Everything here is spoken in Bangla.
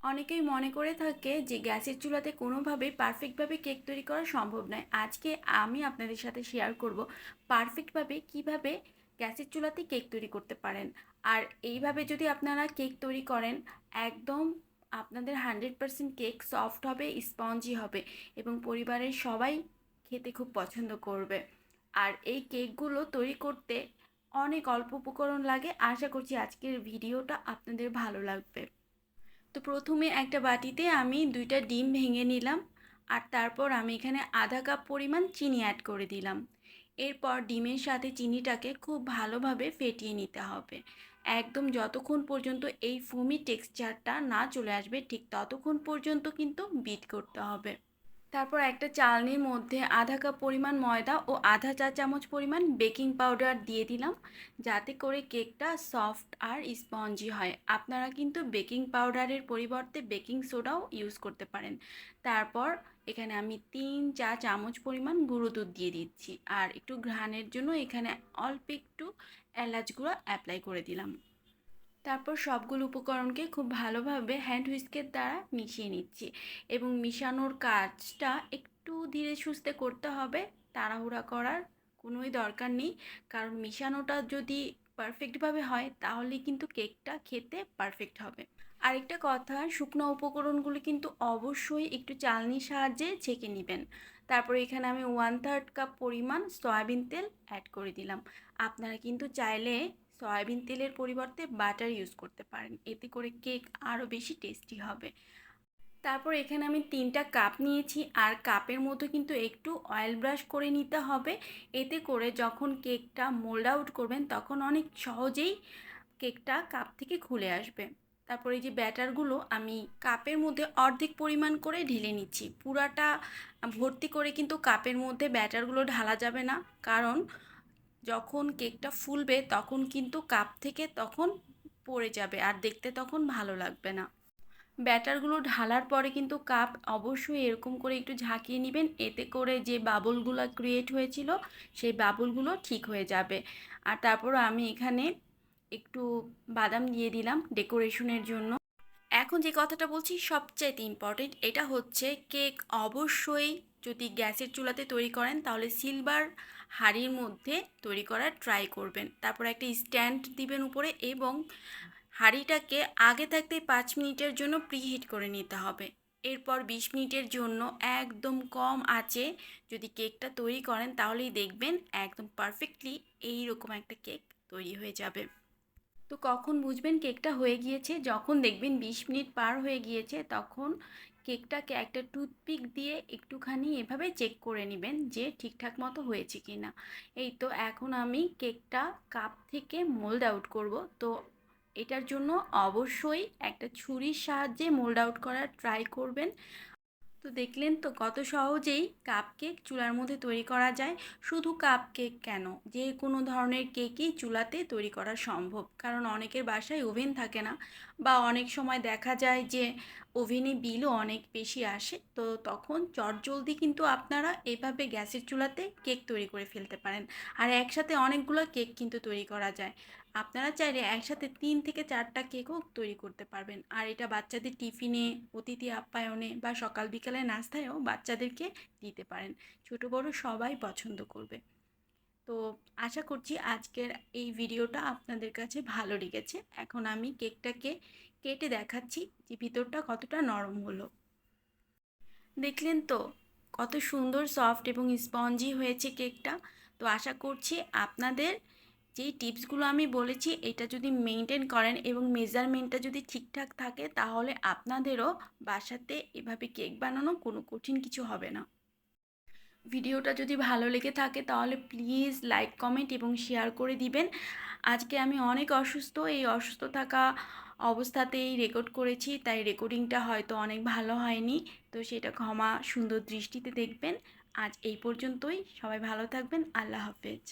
অনেকেই মনে করে থাকে যে গ্যাসের চুলাতে কোনোভাবেই পারফেক্টভাবে কেক তৈরি করা সম্ভব নয়। আজকে আমি আপনাদের সাথে শেয়ার করব পারফেক্টভাবে কিভাবে গ্যাসের চুলাতে কেক তৈরি করতে পারেন। আর এইভাবে যদি আপনারা কেক তৈরি করেন, একদম আপনাদের 100% কেক সফট হবে, স্পঞ্জি হবে এবং পরিবারের সবাই খেতে খুব পছন্দ করবে। আর এই কেকগুলো তৈরি করতে অনেক অল্প উপকরণ লাগে। আশা করছি আজকের ভিডিওটা আপনাদের ভালো লাগবে। তো প্রথমে একটা বাটিতে আমি 2টা ডিম ভেঙে নিলাম, আর তারপর আমি এখানে আধা কাপ পরিমাণ চিনি অ্যাড করে দিলাম। এরপর ডিমের সাথে চিনিটাকে খুব ভালোভাবে ফেটিয়ে নিতে হবে। একদম যতক্ষণ পর্যন্ত এই ফোমি টেক্সচারটা না চলে আসবে ঠিক ততক্ষণ পর্যন্ত কিন্তু বিট করতে হবে। তারপর একটা চালনির মধ্যে আধা কাপ পরিমাণ ময়দা ও আধা চা চামচ পরিমাণ বেকিং পাউডার দিয়ে দিলাম, যাতে করে কেকটা সফট আর স্পঞ্জি হয়। আপনারা কিন্তু বেকিং পাউডারের পরিবর্তে বেকিং সোডাও ইউজ করতে পারেন। তারপর এখানে আমি 3 চা চামচ পরিমাণ গুঁড়ো দুধ দিয়ে দিচ্ছি, আর একটু ঘ্রাণের জন্য এখানে অল্প একটু এলাচ গুঁড়ো অ্যাপ্লাই করে দিলাম। তারপর সবগুলো উপকরণকে খুব ভালোভাবে হ্যান্ড হুইস্কের দ্বারা মিশিয়ে নিচ্ছি, এবং মিশানোর কাজটা একটু ধীরে সুস্থে করতে হবে। তাড়াহুড়া করার কোনোই দরকার নেই, কারণ মিশানোটা যদি পারফেক্টভাবে হয় তাহলে কিন্তু কেকটা খেতে পারফেক্ট হবে। আরেকটা কথা, শুকনো উপকরণগুলো কিন্তু অবশ্যই একটু চালনির সাহায্যে ছেঁকে নেবেন। তারপরে এখানে আমি 1/3 কাপ পরিমাণ সয়াবিন তেল অ্যাড করে দিলাম। আপনারা কিন্তু চাইলে সয়াবিন তেলের পরিবর্তে বাটার ইউজ করতে পারেন, এতে করে কেক আরও বেশি টেস্টি হবে। তারপর এখানে আমি 3টা কাপ নিয়েছি, আর কাপের মধ্যে কিন্তু একটু অয়েল ব্রাশ করে নিতে হবে। এতে করে যখন কেকটা মোল্ড আউট করবেন তখন অনেক সহজেই কেকটা কাপ থেকে খুলে আসবে। তারপরে এই যে ব্যাটারগুলো আমি কাপের মধ্যে অর্ধেক পরিমাণ করে ঢেলে নিচ্ছি। পুরাটা ভর্তি করে কিন্তু কাপের মধ্যে ব্যাটারগুলো ঢালা যাবে না, কারণ যখন কেকটা ফুলবে তখন কিন্তু কাপ থেকে তখন পড়ে যাবে আর দেখতে তখন ভালো লাগবে না। ব্যাটারগুলো ঢালার পরে কিন্তু কাপ অবশ্যই এরকম করে একটু ঝাঁকিয়ে নেবেন, এতে করে যে বাবলগুলো ক্রিয়েট হয়েছিল সেই বাবলগুলো ঠিক হয়ে যাবে। আর তারপর আমি এখানে একটু বাদাম দিয়ে দিলাম ডেকোরেশনের জন্য। এখন যে কথাটা বলছি সবচাইতে ইম্পর্টেন্ট, এটা হচ্ছে কেক অবশ্যই যদি গ্যাসের চুলাতে তৈরি করেন তাহলে সিলভার হাঁড়ির মধ্যে তৈরি করার ট্রাই করবেন। তারপর একটা স্ট্যান্ড দিবেন উপরে, এবং হাঁড়িটাকে আগে থাকতে 5 মিনিটের জন্য প্রিহিট করে নিতে হবে। এরপর 20 মিনিটের জন্য একদম কম আঁচে যদি কেকটা তৈরি করেন তাহলেই দেখবেন একদম পারফেক্টলি এইরকম একটা কেক তৈরি হয়ে যাবে। তো কখন বুঝবেন কেকটা হয়ে গিয়েছে? যখন দেখবেন 20 মিনিট পার হয়ে গিয়েছে, তখন কেকটাকে একটা টুথপিক দিয়ে একটুখানি এভাবে চেক করে নেবেন যে ঠিকঠাক মতো হয়েছে কি না। এই তো এখন আমি কেকটা কাপ থেকে মোল্ড আউট করব। তো এটার জন্য অবশ্যই একটা ছুরির সাহায্যে মোল্ড আউট করার ট্রাই করবেন। তো দেখলেন তো কত সহজেই কাপ কেক চুলার মধ্যে তৈরি করা যায়। শুধু কাপ কেক কেন, যে কোনো ধরনের কেকই চুলাতে তৈরি করা সম্ভব, কারণ অনেকের বাসায় ওভেন থাকে না, বা অনেক সময় দেখা যায় যে ওভেনে বিলও অনেক বেশি আসে। তো তখন চটজলদি কিন্তু আপনারা এভাবে গ্যাসের চুলাতে কেক তৈরি করে ফেলতে পারেন। আর একসাথে অনেকগুলো কেক কিন্তু তৈরি করা যায়। আপনারা চাইলে একসাথে 3 থেকে 4টা কেকও তৈরি করতে পারবেন। আর এটা বাচ্চাদের টিফিনে, অতিথি আপ্যায়নে বা সকাল বিকালের নাস্তায়ও বাচ্চাদেরকে দিতে পারেন। ছোট বড় সবাই পছন্দ করবে। তো আশা করছি আজকের এই ভিডিওটা আপনাদের কাছে ভালো লেগেছে। এখন আমি কেকটাকে কেটে দেখাচ্ছি যে ভিতরটা কতটা নরম হলো। দেখলেন তো কত সুন্দর সফট এবং স্পঞ্জি হয়েছে কেকটা। তো আশা করছি আপনাদের যেই টিপসগুলো আমি বলেছি এটা যদি মেনটেন করেন এবং মেজারমেন্টটা যদি ঠিকঠাক থাকে, তাহলে আপনাদেরও বাসাতে এভাবে কেক বানানো কোনো কঠিন কিছু হবে না। ভিডিওটা যদি ভালো লেগে থাকে তাহলে প্লিজ লাইক, কমেন্ট এবং শেয়ার করে দিবেন। আজকে আমি অনেক অসুস্থ, এই অসুস্থ থাকা অবস্থাতেই রেকর্ড করেছি, তাই রেকর্ডিংটা হয়তো অনেক ভালো হয়নি। তো সেটা ক্ষমা সুন্দর দৃষ্টিতে দেখবেন। আজ এই পর্যন্তই, সবাই ভালো থাকবেন। আল্লাহ হাফেজ।